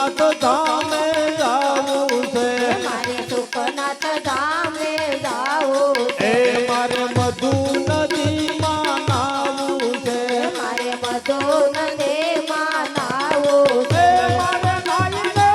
સુખનાથ ધામે જાવું છે, મારે સુખનાથ ધામે જાવું છે, મારે મધુ નદીમાં નાવું છે, મારે મધુ નદીમાં નાવું છે, મારે નાઈને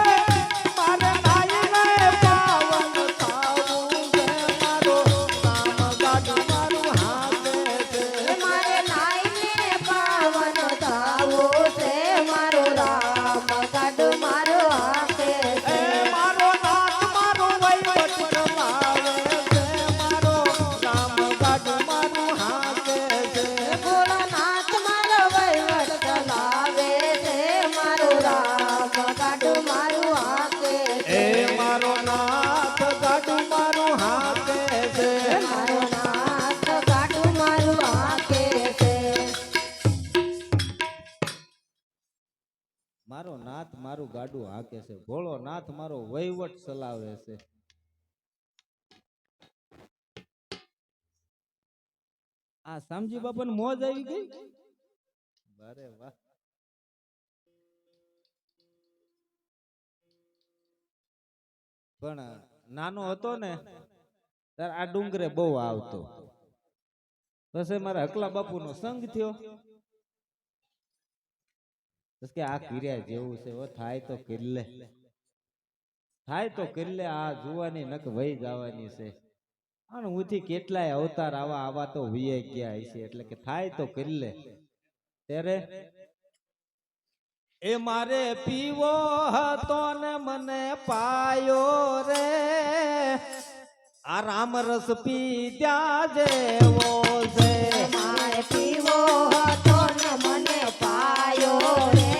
પાવન થાવું છે, મારો રામ ગાડું મારું હાથે છે, મારે નાઈને પાવન થાવું છે, મારો રામ ગાડું મારો હાથે છે, મારો નાથ મારો વહીવટ ચલાવે છે, મારો રામ ગાડું મારું હાથે છે, ભોળાનાથ મારો વહીવટ ચલાવે છે, મારો રામ ગાડું મારું હાથે છે, મારો નાથ ગાડું મારું હાથે છે, મારો નાથ ગાડું મારું હાથે છે, મારો નાથ મારું ગાડું હાકે છે, ભોળો નાથ મારો વહીવટ ચલાવે છે. આ શામજી બાપાને મોજ આવી ગઈ. અરે વાહ. પણ નાનો હતો ને ત્યારે આ ડુંગરે બહુ આવતો, પછી મારા હકલા બાપુનો સંગ થયો, કે આ કિર્યા જેવું છે, થાય તો કિલ્લે, થાય તો કિલ્લે, આ જુવાની નક વહી જવાની છે, અને ઉથી કેટલાય અવતાર આવા તો વીએ ગયા છે, એટલે કે થાય તો કિલ્લે. ત્યારે એ મારે પીવો હતો ને મને પાયો રે, આ રામ રસ પીધા જેવો છે, મારે પીવો હતો ને મને પાયો રે,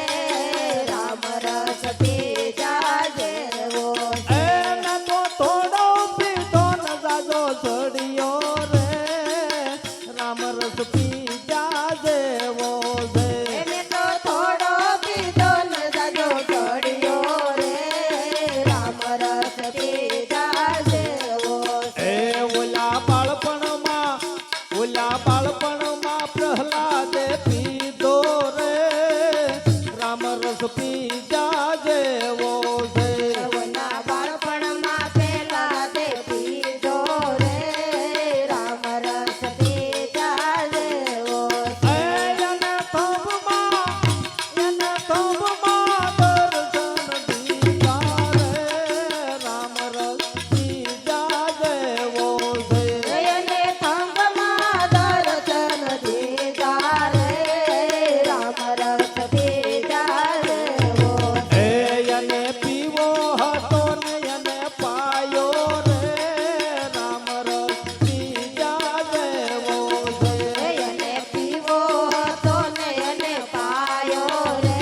રામ રસ પીધા જેવો છે, એને તો થોડો પીધો ન જાજો ચડિયો રે, રામ રસ પીધા જેવો છે, એને તો થોડો પીધો ને જાજો ચડ્યો રે, રામ રસ પીધા જેવો છે, ઓલા બાળપણમાં પ્રહલાદે પીધો રે, રામ રસ પીધા જેવો છે, ઓલા બાળપણમાં પેલા તે પીધો રે, રામ રસ પીધા જેવો છે, એને થંભમાં દર્શન દીધા રે, રામ રસ પીધા જેવો છે, એને થંભમાં દર્શન દીધા રે, રામ રસ પીધા જેવો છે, એને પીવો હતો ને એને પાયો રે, રામ રસ પીધા જેવો છે, એને પીવો હતો ને એને પાયો રે,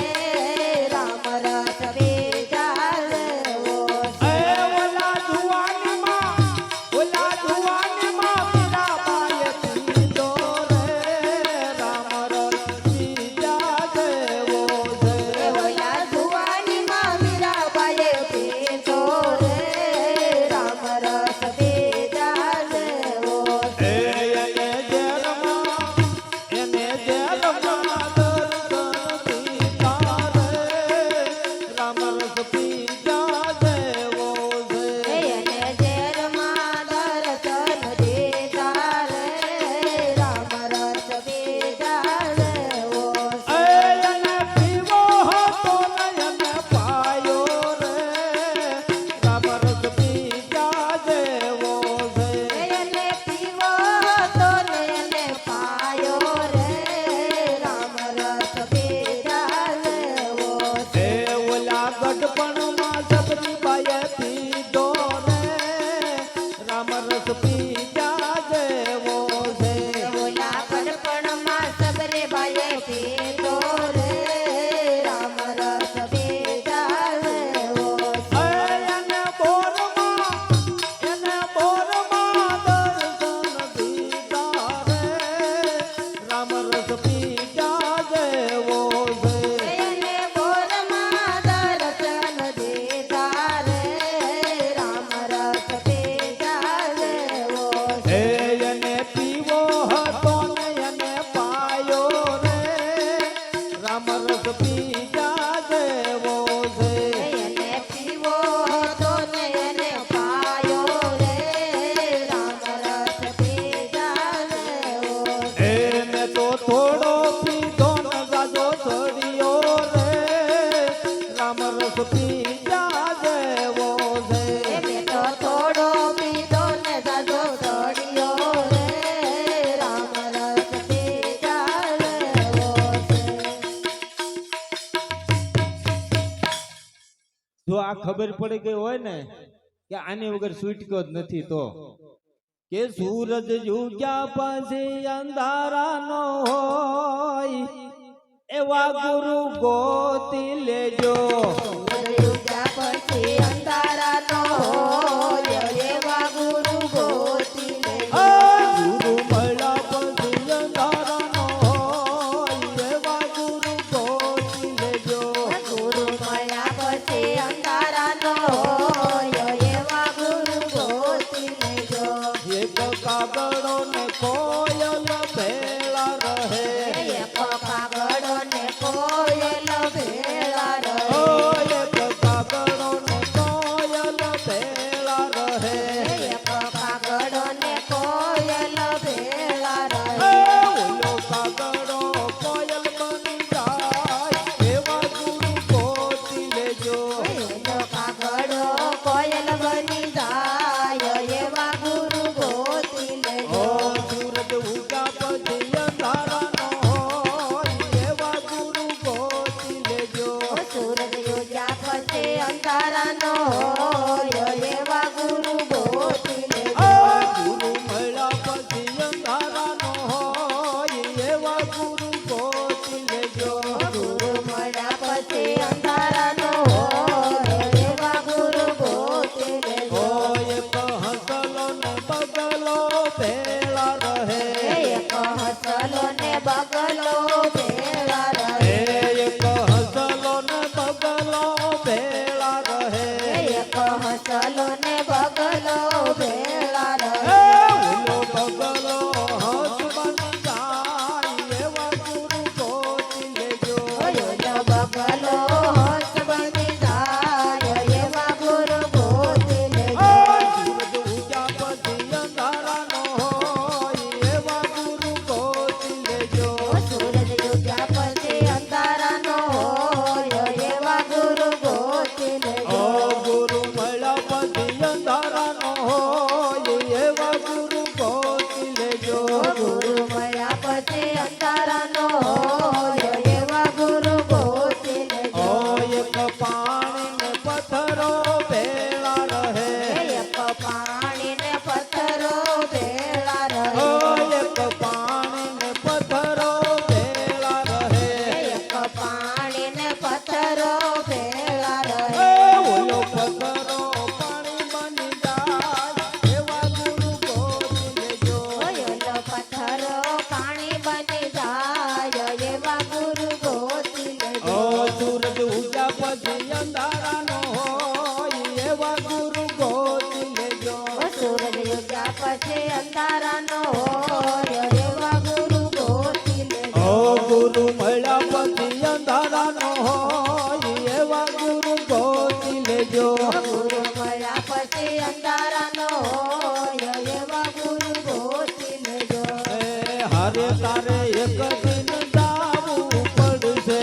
રામ રસ પીધા જેવો છે, ઓલા જુવાનીમાં મીરાબાઈએ પીધો રે, રામ રસ પીધા જેવો છે, ઓલા જુવાનીમાં મીરાબાઈએ પીધો રે, રામ રસ પીધા જેવો છે, એને જેલમાં દર્શન દીધા રે, રામ રસ પીધા જેવો છે, એને જેલમાં દર્શન દીધા રે, રામ રસ પીધા જેવો છે, એને પીવો હતો ને એને પાયો રે, રામ રસ પીધા જેવો છે, એને પીવો હતો ને એને પાયો રે, રામ રસ પીધા જેવો છે, ઓલા ગઢપણમાં રસ પી જા જેવો છે મેં તો થોડો પીધો ને સાજો સળિયો રે રામ રસ પીધા લેવો છે. જો આ ખબર પડી ગઈ હોય ને કે આની વગર છૂટકો જ નથી તો કે સૂરજ ઉગ્યા પછી અંધારા નો હોય એવા ગુરુ ગોતી લેજો ઉગ્યા પછી અંધારા નો હોય એવા ગુરુ ગોતી લેજો. ગુરુ મળ્યા પછી અંધારા નો હોય એવા ગુરુ ગોતી લેજો ગુરુ મળ્યા પછી અંધારા નો હોય એવા ગુરુ ગોતી લેજો. એક કાગળો ને કોયલ ભેળા રહે એક કાગડો ને કોયલ ભેળા રહે. એક કાગળો ને કોયલ ભેળા રહે એક કાગડો ને કોયલ ભેળા રહે. ઓલો કાગળો કોયલ બની જાય એવા ગુરુ ગોતી લેજો એનો કાગડો કોયલ બની જાય એવા ગુરુ ગોતી લેજો. સૂરજ ઉગ્યા પછી અંધારા નો હોય એવા ગુરુ ગોતી લેજો સૂરજ ઉગ્યા પછી અંધારા નો હોય એવા ગુરુ ગોતી લેજો. ગુરુ મળ્યા પછી અંધારા નો હોય એવા ગુરુ ગોતી લેજો ગુરુ મળ્યા પછી અંધારા નો હોય એવા ગુરુ ગોતી લેજો. એક હસલો ને બગલો ભેળા રહે એક હસલો ને બગલો ભેળા રહે. એક હસલો ને બગલો ભેળા રહે એક હસલો ને બગલો ભેળા રહે. ઓલો બગલો હસ બની જાય એવા ગુરુ ગોતી લેજો ઓલો બગલો હંસ બની જાય એવા ગુરુ ગોતી લેજો. સૂરજ ઉગ્યા પછી અંધારા નો હોય એવા ગુરુ ગોતી લેજો સૂરજ ઉગ્યા પછી અંધારા નો હોય એવા ગુરુ ગોતી લેજો. ગુરુ મળ્યા પછી અંધારા નો હોય એવા ગુરુ ગોતી લેજો ગુરુ મળ્યા પછી અંધારા નો હોય એવા ગુરુ ગોતી લેજો. એક પાણી ને પથ્થરો ભેળા રહે એક પાણી ને પથ્થરો ભેળા રહે. એક પાણી ને પથ્થરો ભેળા રહે એક પાણી ને પથ્થરો ભેળા રહે. ઓલો પથ્થરો પાણી બની જાય એવા ગુરુ ગોતી લેજો ઓલો પથ્થરો પાણી બની જાય એવા ગુરુ ગોતી લેજો. સૂરજ ઉગ્યા પછી અંધારા નો હોય એવા ગુરુ ગોતી લેજો સૂરજ ઉગ્યા પછી અંધારા નો હોય એવા ગુરુ ગોતી લેજો. ગુરુ મળ્યા પછી અંધારા નો હોય એવા ગુરુ ગોતી લેજો ગુરુ મળ્યા પછી અંધારા નો હોય એવા ગુરુ ગોતી લેજો. હારે તારે એક દિન જાવું પડશે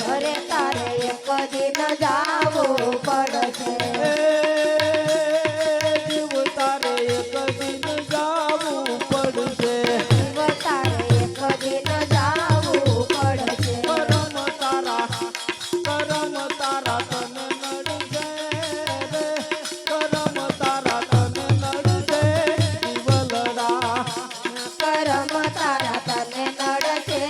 હરે તારે એક દિન જાવું પડશે. જીવ તારે એક દિન જાવું પડશે જીવ તારે એક દિન જાવું પડશે. કરમ તારા તને નડશે રે કરમ તારા તને નડશે જીવલડા કરમ તારા તને નડશે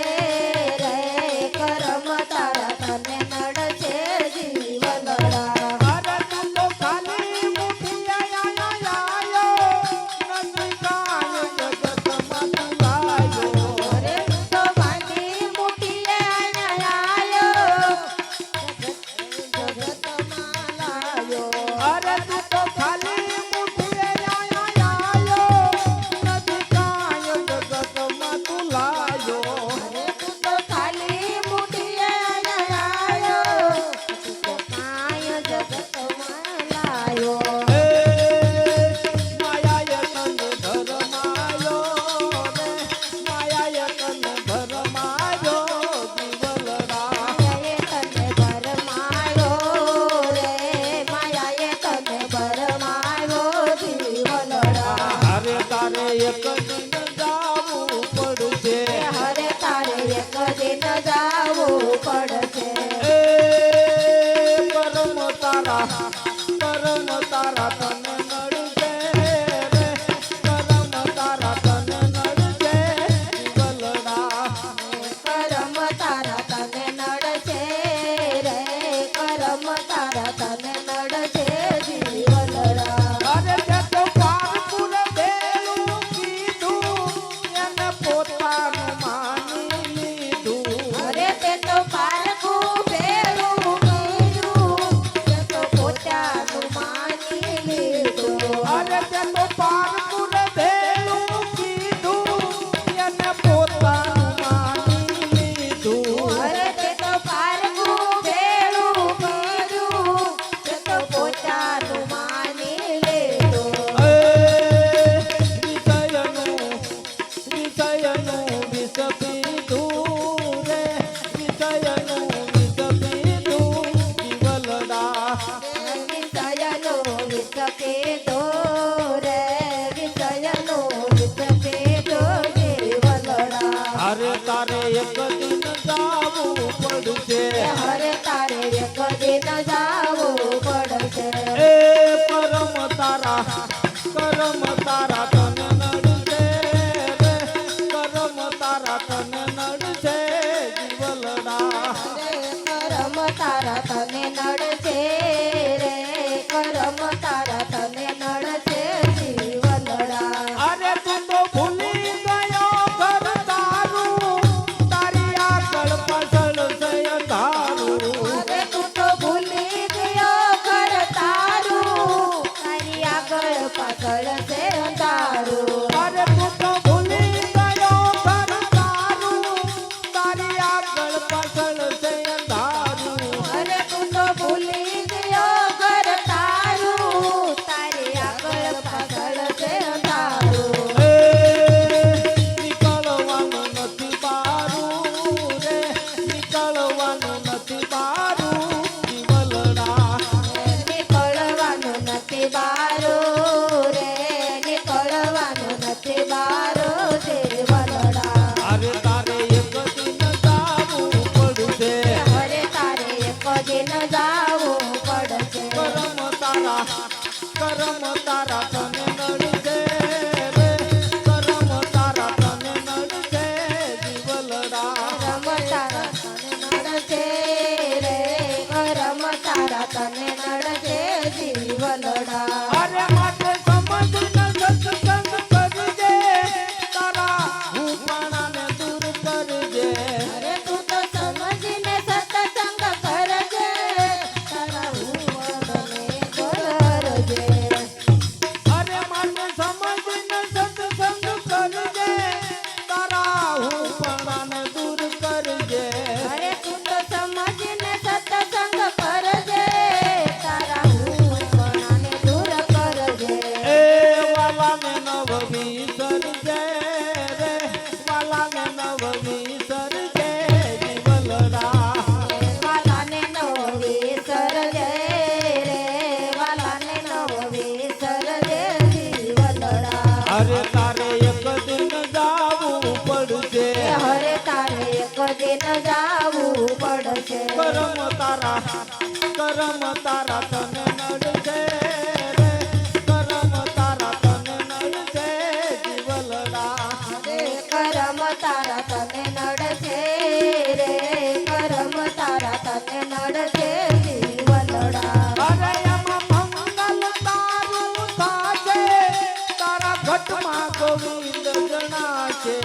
તારા કરમ તારા તને નડશે રે કરમ તારા તને નડશે જીવલડા કરમ તારા તને નડશે રે કરમ તારા તને નડશે જીવલડા અરે તે તો પારપુર દેલું કીધું એને પોતાનું માની લીધું અરે તે તો પારકું ભેળું કર્યું તે તો પોતાનું માની લીધું અરે તે તો પારપુર દેલું કીધું એને પોતાનું માની લીધું અરે તે તો પારકું ભેળું કર્યું તે તો પોતાનું માની લીધું વિષયનું વિષ પીધું રે વિષયનું વિષ પીધું જીવલડા વિષયનો વિષ પીધો રે વિષયનો વિષ પીધો જીવલડા અરે તારે એક દિન જાવું પડશે હરે તારે એક દિન જાવું પડશે એ પરમ તારા કરમ તારા તને નડશે રે કરમ તારા તને નડશે જીવલડા કરમ તારા તને નડશે રે કરમ તારા તને નડશે જીવલડા અરે તું તો ભૂલી ગયો ઘર તારું તારી આગળ પાછળ છે અંધારું અરે તું તો ભૂલી ગયો ઘર તારું તારી આગળ પાછળ છે અંધારું અરે તું તો ભૂલી ગયો ઘર તારું તારી આગળ પાછળ છે અંધારું અરે તું તો ભૂલી ગયો ઘર તારું તારી આગળ પાછળ છે અંધારું એ નીકળવાનું નથી બારું રે નીકળવાનું નથી બારું જીવલડા નીકળવાનું નથી બારો રે નીકળવાનું નથી બારો જીવલડા અરે તારે એક દિન જાવું પડશે હરે તારે એક દિન જાવું પડશે કરમ તારા તને નડશે રે કરમ તારા તને નડશે જીવલડા કરમ તારા તને નડશે રે કરમ તારા તને નડશે જીવલડા અરે માટે સમજ ન સત્સંગ કરજે તારા હુંપણાને દૂર કરજે અરે તું તો સમજીને સત્સંગ કરજે તારા હુંવડને કરજે અરે માટે સમજ ન સત્સંગ કરજે તારા હુંપણાને દૂર કરજે અરે તું તો સમજીને સત્સંગ કરજે તારા હુંવડને દૂર કરજે એ વાલાને નવ વિસરજે રે વાલાને નવ વિસરજે જીવલડા વાલાને નવી સરજે રે વાલાને નવી સરજે જીવલડા અરે તારે એક દિન જાવું પડશે હરે તારે એક દિન જાવું પડશે કરમ તારા તને નડશે રે કરમ તારા તને નડશે જીવલડા કરમ તારા તને નડશે રે કરમ તારા તને નડશે જીવલડા અરે એમાં મંગલ તારું થાશે તારા ઘટમાં ગોવિંદ જણાશે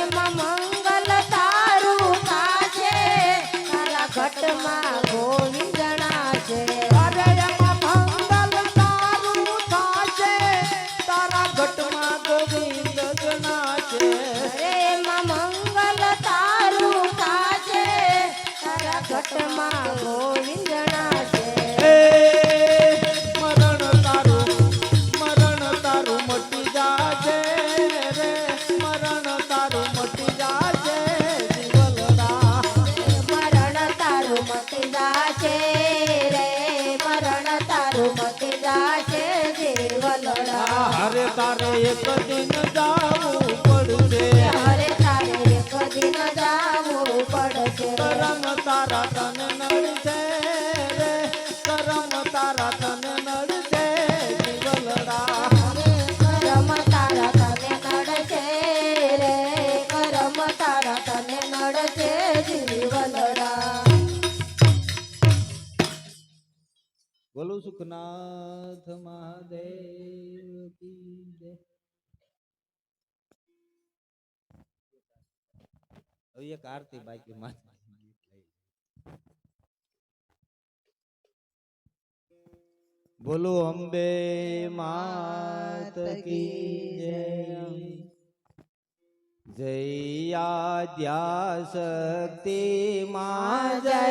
એમાં મંગલ તારું થાશે તારા ઘટમાં ગોવિંદ જણાશે અરે એમાં મંગલ તારું થાશે તારા ઘટમાં ગોવિંદ જણાશે અરે એમાં મંગલ તારું થાશે તારા ઘટમાં ગોવિંદ જણાશે એ મરણ તારું મટી જાશે રે મરણ તારું મટી જાશે જીવલડા મરણ તારું મટી જાશે રે મરણ તારું મટી જાશે જીવલડા હરે તારે એક દિન જાવું પડશે હરે તારે એક દિન જાવું પડશે કરમ તારા તને નડશે રે કરમ તારા તને નડશે જીવલડા કરમ તારા તને નડશે રે કરમ તારા તને નડશે જીવલડા બોલું સુખનાથ મહાદેવ કી જય. હવે એક આરતી બાકી માતા બોલો અંબે માત કી જય જય આદ્યા શક્તિ માં જય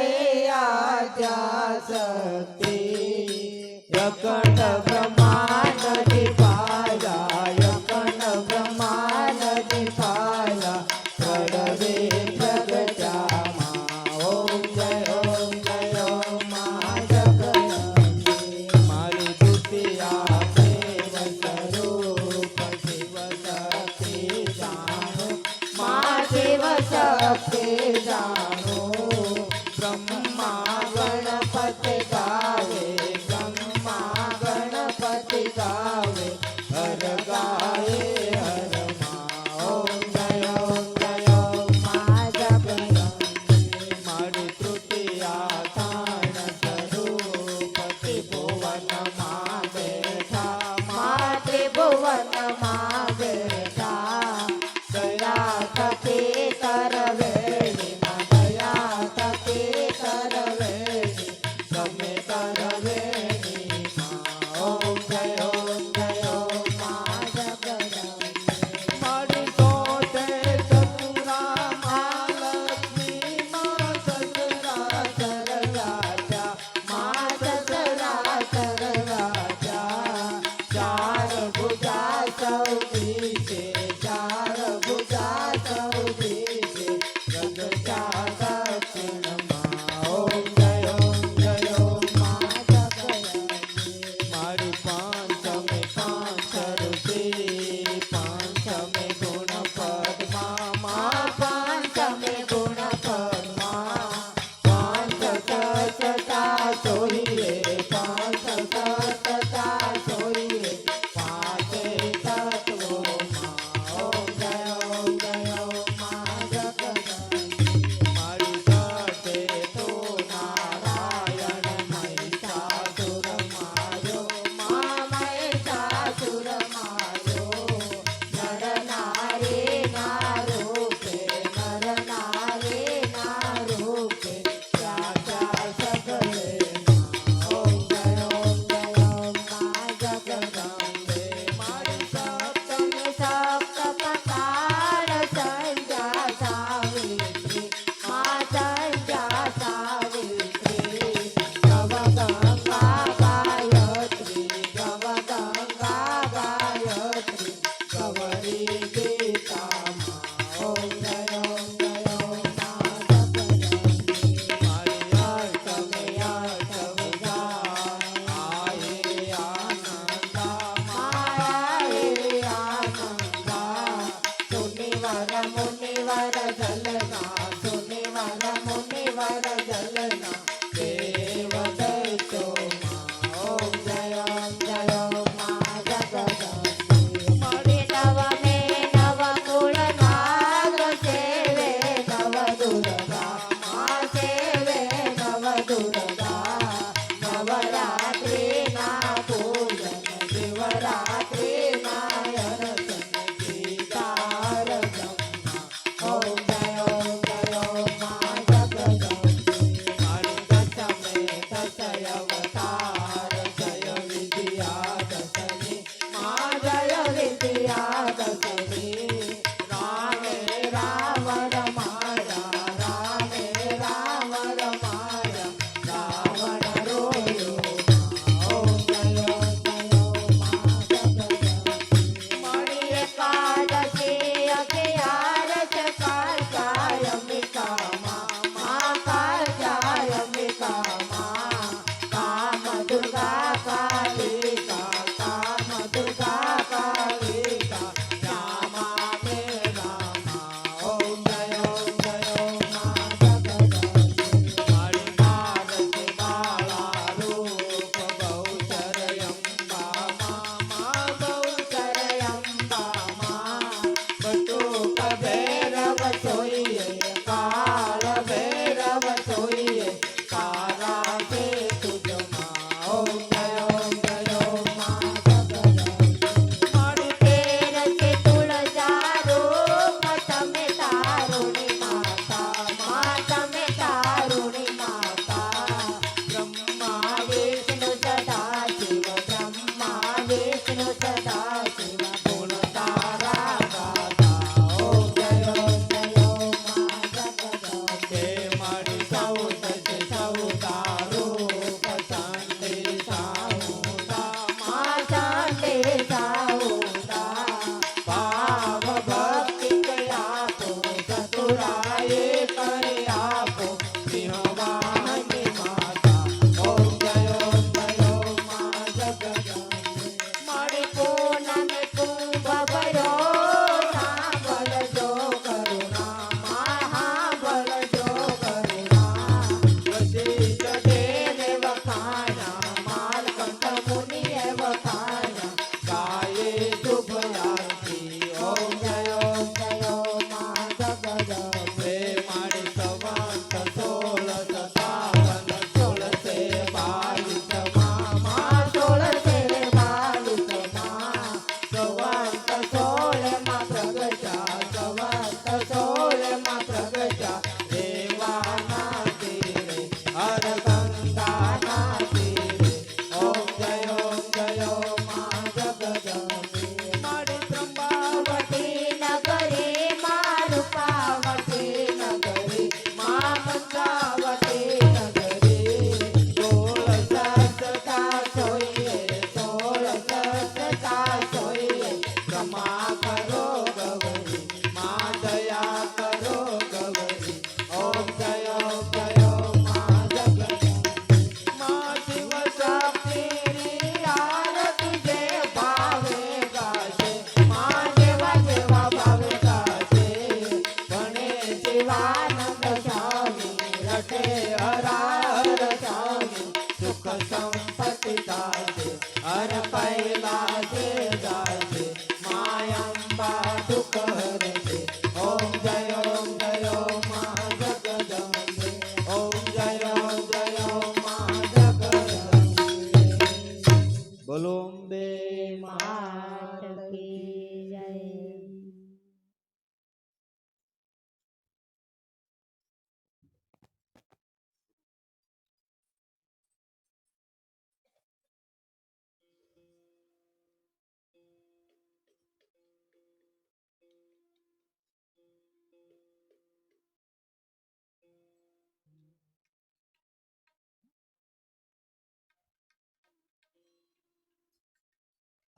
આદ્યા શક્તિ અખંડ બ્રહ્માંડ દીપાયા અખંડ બ્રહ્માંડ દીપાયા પ્રડવે જગત્યામાં ઓમ જય ઓમ મા જગદંબે મારી દુતિયા દેવ સ્વરૂપ શિવ શક્તિ જાણો મા શિવ શક્તિ જાણો બ્રહ્મા ગણપતિ ગાવે બ્રહ્મા ગણપતિ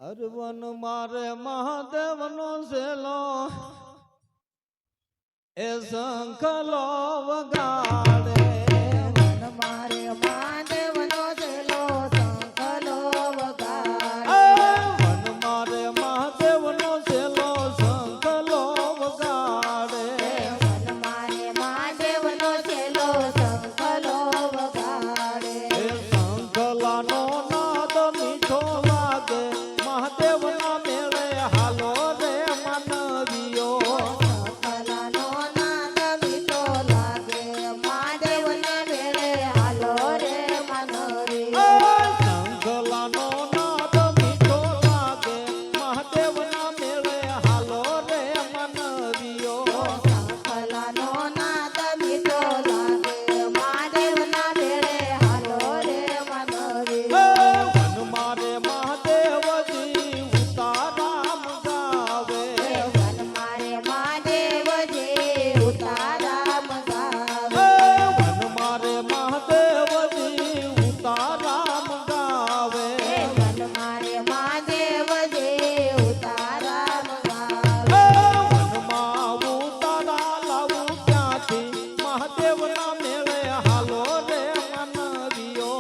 અરવન મારે મહાદેવનો સેલો એ શંખલો વગાડે વન મારે મહાદેવનો છેલ્લો શંખલો વગાડે. વન મારે મહાદેવનો સેલો શંખલો વગાડે વન મારે મહાદેવનો છેલ્લો શંખલો વગાડે. એ શંખલાનો નાદ મીઠો લાગે મહાદેવના મેળે હાલો રે માનવીઓ શંખલાનો નાદ મીઠો લાગે મહાદેવના મેળે હાલો રે માનવીઓ. શંખલાનો નાદ મીઠો લાગે મહાદેવના મેળે હાલો રે માનવીઓ શંખલાનો નાદ મીઠો લાગે મહાદેવના મેળે હાલો રે માનવીઓ. વન મારે મહાદેવજી ઉતારામ ગાવે વન મારે મહાદેવજી ઉતારામ ગાવે. વન મારે મહાદેવજી ઉતારામ ગાવે વન મારે મહાદેવજી ઉતારામ ગાવે. વનમાં ઉતારા લાવું ક્યાંથી મહાદેવના મેળે હાલો રે માનવીઓ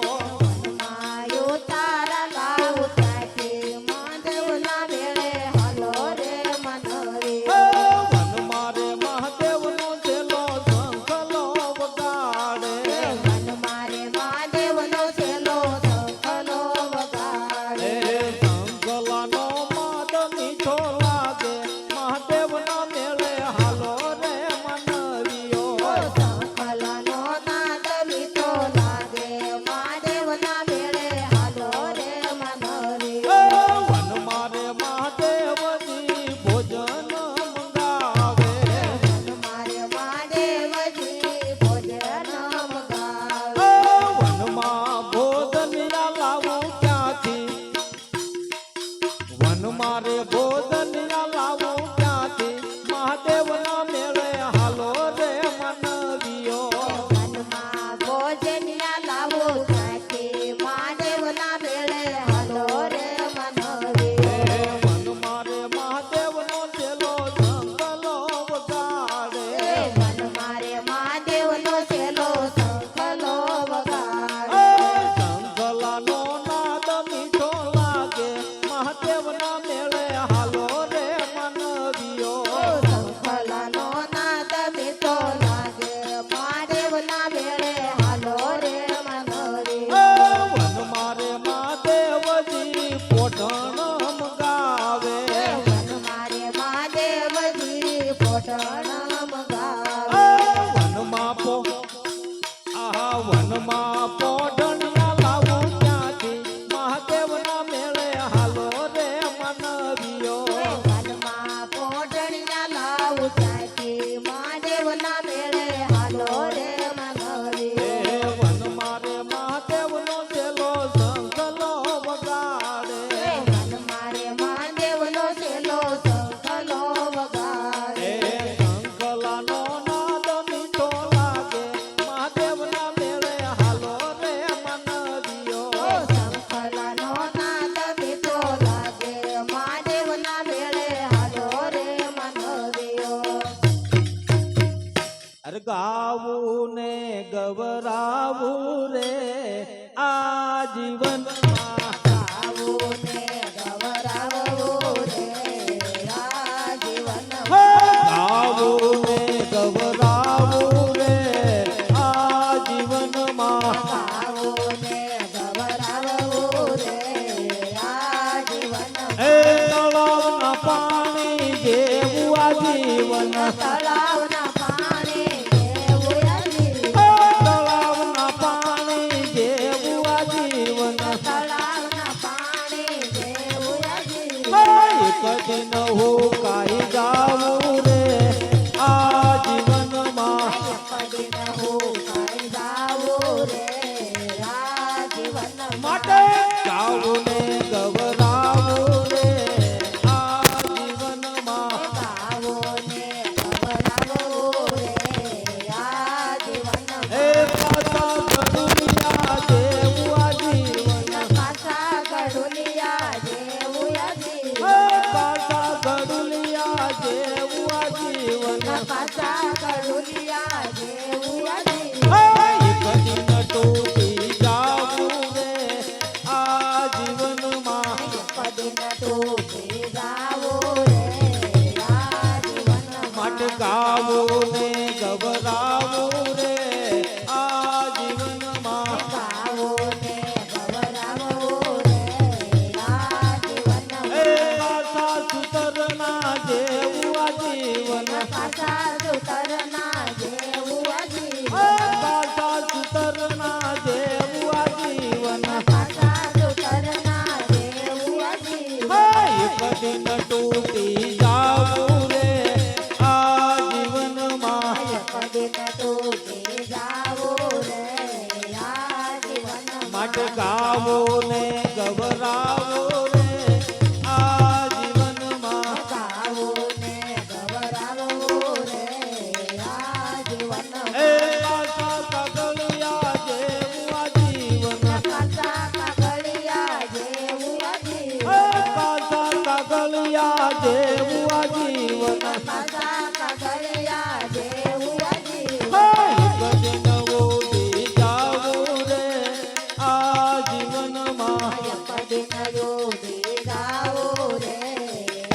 વનમાં ઉતારા લાવું ત્યાંથી મહાદેવના મેળે હાલો રે માનવીઓ. વન મારે મહાદેવનો છેલ્લો શંખલો વગાડે વન મારે મહાદેવનો છેલ્લો શંખલો વગાડે. શંખલાનો માદ મીઠો લાગે મહાદેવના મેળે હાલો રે માનવીઓ શંખલાનો નાદ મીઠો લાગે મહાદેવના મેળે હાલો રે માનવીઓ. વન મારે મહાદેવજી ભોજન મંગાવે વન મારે મહાદેવજી ભોજન મંગાવે. વનમાં ભોજનિયા લાવું ક્યાંથી વન મારે ભોજનિયા લાવું ક્યાંથી મહાદેવના મેળે હાલો રે માનવીઓ વનમાં ભોજનિયા લાવો ત્યાંથી મહાદેવના મેળે હાલો રે માનવીઓ. વન મારે મહાદેવનો છેલ્લો શંખલો વગાડે વન મારે મહાદેવનો છેલ્લો શંખલો વગાડે. શંખલાનો નાદ મીઠો લાગે મહાદેવના મેળે હાલો રે માનવીઓ શંખલાનો નાદ મીઠો લાગે મહાદેવના મેળે હાલો રે માનવીઓ. વન મારે મહાદેવજી પોઢણ મંગાવે વન મારે મહાદેવજી પોટણ મંગાવે. વનમાં વનમાં પોઢણિયા લાવું ક્યાંથી મહાદેવના મેળે હાલો રે માનવીઓ વનમાં પોટણિયા લાવું ત્યાંથી મહાદેવના મેળે હાલો રે માનવીઓ. વન મારે મહાદેવનો છેલ્લો શંખલો વગાડે વન મારે મહાદેવનો છેલ્લો શંખલો વગાડે. શંખલાનો નાદ મીઠો લાગે મહાદેવના મેળે હાલો રે માનવીઓ શંખલાનો નાદ મીઠો લાગે મહાદેવના મેળે હાલો રે માનવીઓ. અરે ગાવું ને ગવરાવું રે આ જીવનમાં ગાવું ને ગવરાવવું રે આ જીવનમાં. ગાવું ને ગવરાવું રે આ જીવનમાં ગાવું ને ગવરાવવું રે આ જીવનમાં. એ તળાવના પાણી જેવું આ જીવન તળાવના પાણી જેવું આ જીવન. તળાવના પાણી જેવું આ જીવન તળાવના પાણી જેવું આ જીવન. એક દિન હુકાઈ જાવું રે આ જીવનમાં કદી ન હું કાંઈ જાવું રે આ જીવનમાં. માટે ગાવું ને ગવરાવું રે આ જીવનમાં ગાવું ને ગવરાવવું રે આ જીવનમાં. એ પાછા ગરુડિયા જેવું આ જીવન પાછા ગઢુલિયા જેવું આ ગભરાવો રે આ જીવનમાં ગાવો ને ગવરાવો રે આ જીવનમાં એ કાચા કાગળિયા જેવું આ જીવન કાચા કાગળિયા જેવું આ એ જીવન કાચા કાગળિયા જેવું આ જીવન કાચા કાગળિયા જેવું આ જીવન કદી નવો દી જાવું રે આ જીવનમાં કદી નયો દી ગાવો રે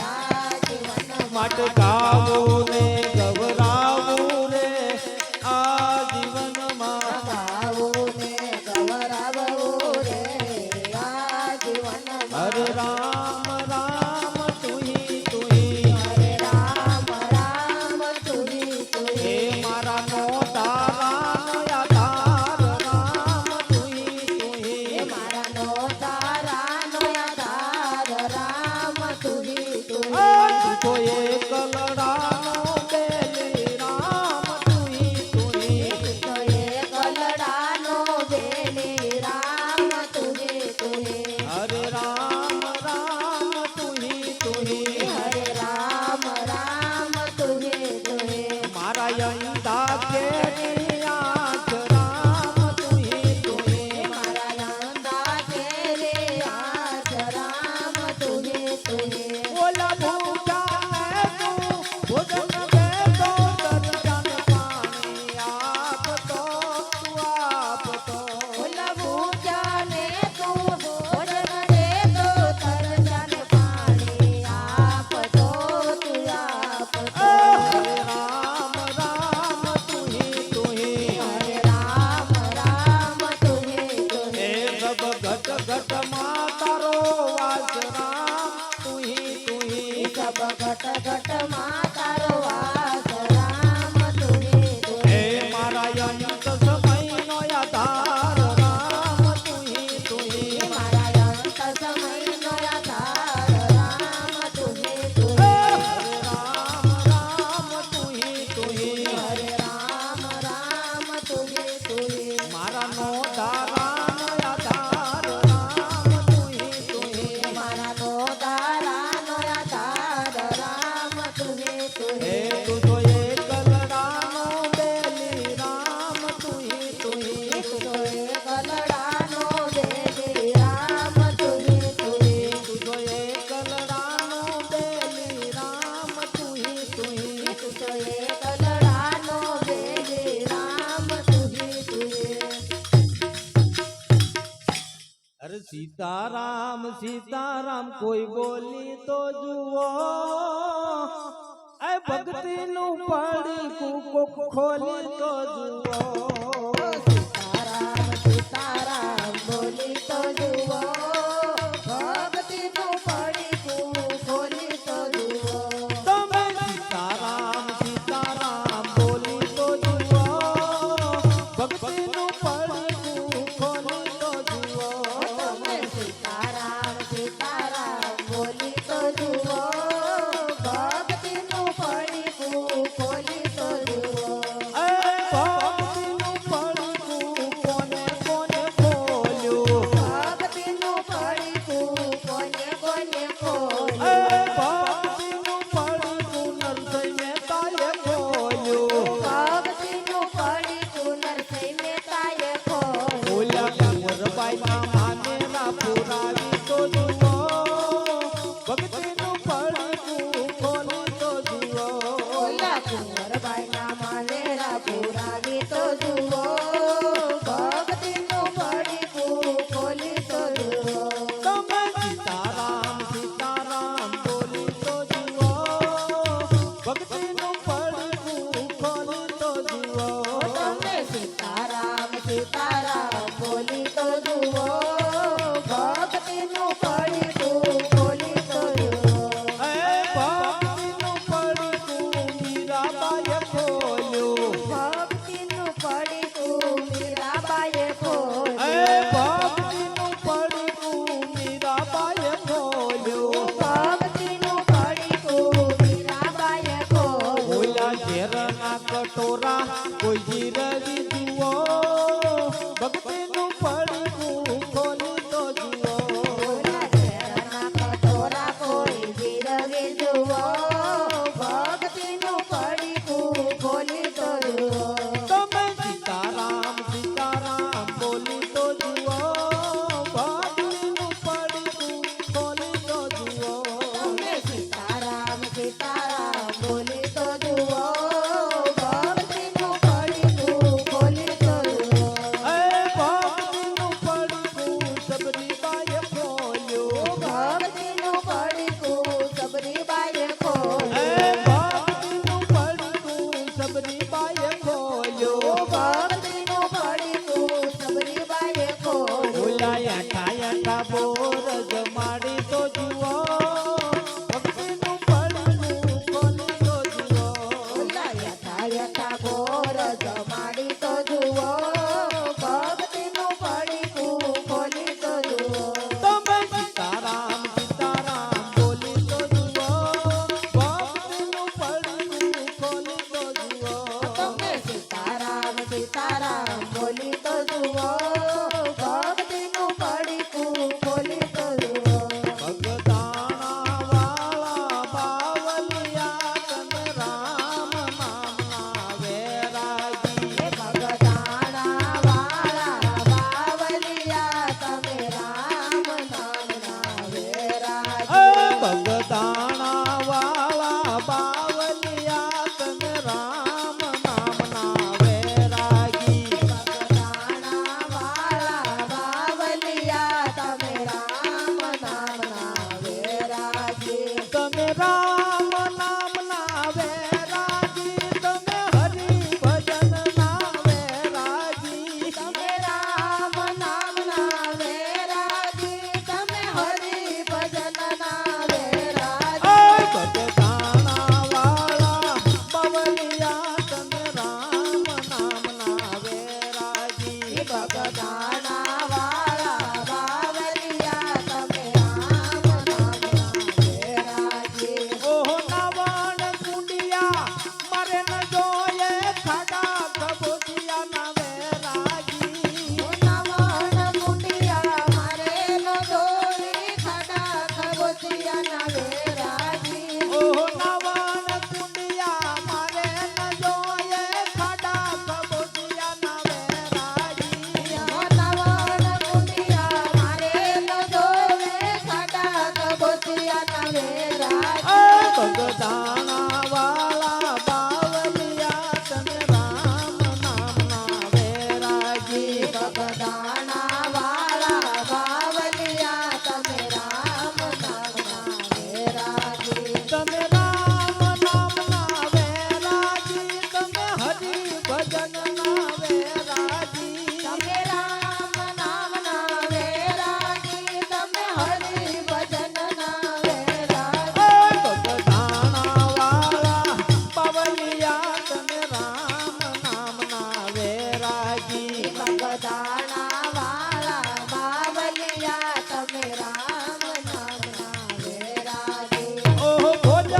આ જીવનમાં માટે ગાવું ને ગભરાવું રે આ જીવનમાં ગાવો ને ગવરાવો રે આ જીવનમાં હરે રામ રામ તુહી તુહી હરે રામ રામ તુહી હે તુહી મારા નો તારા યાદાર રામ તુહી તુહી મારા નો તારા નો આધાર રામ તુહી તુહી તો એક લડાનો બેલી રામ તુહી તુહી તો એ કલડાનો બેલી રામ તુહી તુહી હરે રામ રામ તુહી તુહી હરે રામ રામ તુહી તુહી મારા યંતા કેરી આંખ રામ તુહી તુહી મારા નંદા તેરે આજ રામ તુહી તુહી ઓલા ભૂખા તું ભોજન દેતો દર્શન પાણી આપતો તું આપતો ઓલા ભૂખ્યાને તું ભોજન દેતો તરજન પાણી આપતો તું આપતો હરે રામ રામ તુહી તુહી હરે રામ રામ તુહી હે તુહી સબ ઘટ ઘટ માં તારો વાસ રામ તુહી તુહી સબ ઘટ ઘટ માં તારો વાસ રામ તુહી હે તુહી મારા યંત સમયનો આધાર રામ તુહી તુહી મારા અંત સમયનો આધાર રામ તુહી હે તુહી રામ રામ તુહી તુહી હરે રામ રામ તુહી તુહી મારા નો તારાનો આધાર રામ તુહી તુહી મારા નો તારાનો આધાર રામ તુહી હે તુહી તું તો એક લડાનો બેલી રામ તુહી તુહી તું તો એક લડાનો બેલી રામ તુહી તુહી તું તો એક લડાનો બેલી રામ તુહી તુહી તું તો એક લડાનો બેલી રામ તુહી તુહી અરે સીતારામ સીતારામ કોઈ બોલી તો જુઓ એ ભક્તિ નું પડી કોક ખોલી તો જુઓ સીતારામ સીતારામ બોલી તો જુઓ ભક્તિનું પડીકું ખોલી તો જુઓ તમે સીતારામ સીતારામ બોલી તો જુઓ ભક્તિ નું પડી ખોલી તો જુઓ તમે સીતારામ સીતારામ બોલી તો જુઓ ભક્તિનું પડીકું ખોલી તો જુઓ એ ભક્તિ નું પડી કોને કોને ખોલ્યું ભક્તિનું બોર જમાડી તો જુઓ ભક્તિનું પડવું ખોલી તો જુઓ યથા યથા બોર જમાડી તો જુઓ ભક્તિનું પડીકું ખોલી તો જુઓ તમે સીતારામ સીતારામ બોલી તો જુઓ ભક્તિનું પડવું ખોલી તો જુઓ તમે સીતારામ સીતારામ બોલી તો જુઓ ભક્તિનું પડીકું ખોલી તો જુઓ ભગતાણા વાળા બાવલિયા તમે રામ નામના વેરાગી ભગતાણા વાળા બાવલિયા તમે રામ નામના વેરાજી ભગતાણા વાળા બાવલિયા તમે રામ નામના વેરાગી ભગતાણા વાળા બાવલિયા તમે રામ નામના વેરાજી તમે રામ નામના વેરાગી તમે હરિ ભજનના વેરાગી તમે રામ નામના વેરાજી તમે હરિ ભજનના વેરાજી ભગતાણા વાળા બાવલિયા તમે રામ નામના વેરાગી ભગતાણા વાળા બાવલિયા તમે રામ નામના વેરાજી ઓહો નાવણ કુંડિયા મારે ન જોયે ખાડા ખબોચિયાના વેરાગી નવણ મુંડિયા મારે નો દોરી ખાડા ખબોચિયાના વેરાજી ઓહો નાવણ કુંડિયા મારે ન જોયે ખાડા ખબોચિયાના વેરાગી નવણ મુંડિયા મારે નો દોરે ખાડા ખબોચિયાના વેરાજી ભગતાણા વાળા બાવલિયા તમે રામ નામના વેરાગી ભગતાણા વાળા બાવલિયા તમે રામ નામના વેરાજી તમે રામ નામના વેરાગી તમે હરિ ભજનના વેરાગી તમે રામ નામના વેરાજી તમે હરિ ભજનના વેરાજી ભગતાણા વાળા બાવલિયા તમે રામ નામના વેરાગી ભગતાણા વાળા બાવલિયા તમે રામ નામના વેરાજી ઓહો ભોજન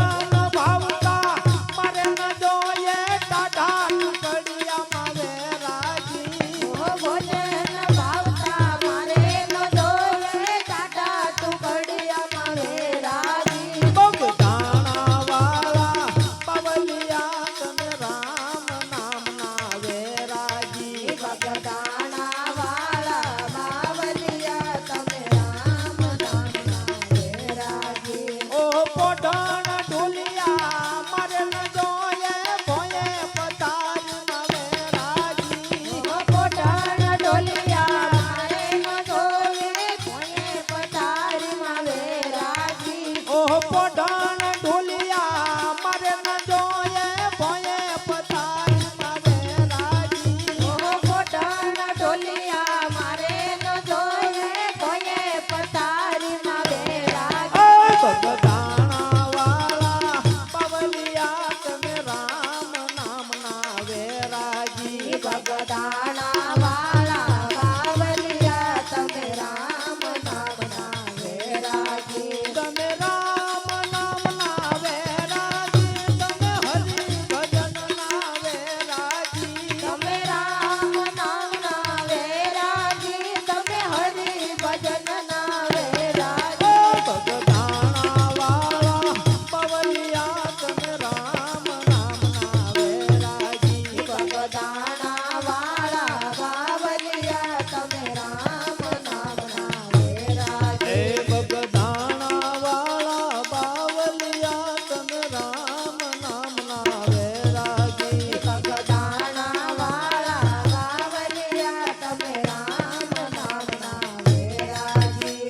ભાવતા મારે ન જોઈએ ટાઢા ટુકડિયામાં વેરાગી ઓ ભોજન ભાવતા મારે નો દોરે ટાટા ટુકડિયામાં વેરાજી ભગતાણા વાળા બાવલિયા તમે રામ નામના વેરાગી ભગતાણા વાળા બાવલિયા તમે રામ નામના વેરાજી ઓહો પોઢણ ઢોલિયા મારે ન જોઈએ ભોયે પતારમાં વેરાગી પોટાણ ઢોલિયા મારે નો દોરે ભોંયે પથારીમાં વેરાજી ઓહો પોઢણ ઢોલિયા મારે ન જોઈએ ભોયે પતારમાં વેરાગી પોટાણ ઢોલિયા મારે નો દોરે ભોંયે પથારીમાં વેરાજી ભગતાણા વાળા બાવલિયા તમે રામ નામના વેરાગી ભગતાણા વાળા બાવલિયા તમે રામ નામના વેરાજી તમે રામ નામના વેરાગી તમે હરિ ભજનના વેરાગી તમે રામ નામના વેરાજી તમે હરિ ભજનના વેરાજી ભગતાણા વાળા બાવલિયા તમે રામ નામના વેરાગી ભગતાણા વાળા બાવલિયા તમે રામ નામના વેરાજી ભગતાણા વાળા બાવલિયા તમે રામ નામના વેરાગી ભગતાણા વાળા બાવલિયા તમે રામ નામના વેરાજી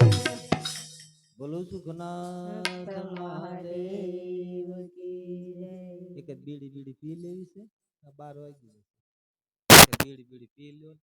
બોલું છું ઘના મહાદેવ કી જય એક જ બીડી પી લેવી છે 12 વાગી જશે એક બીડી પી લ્યો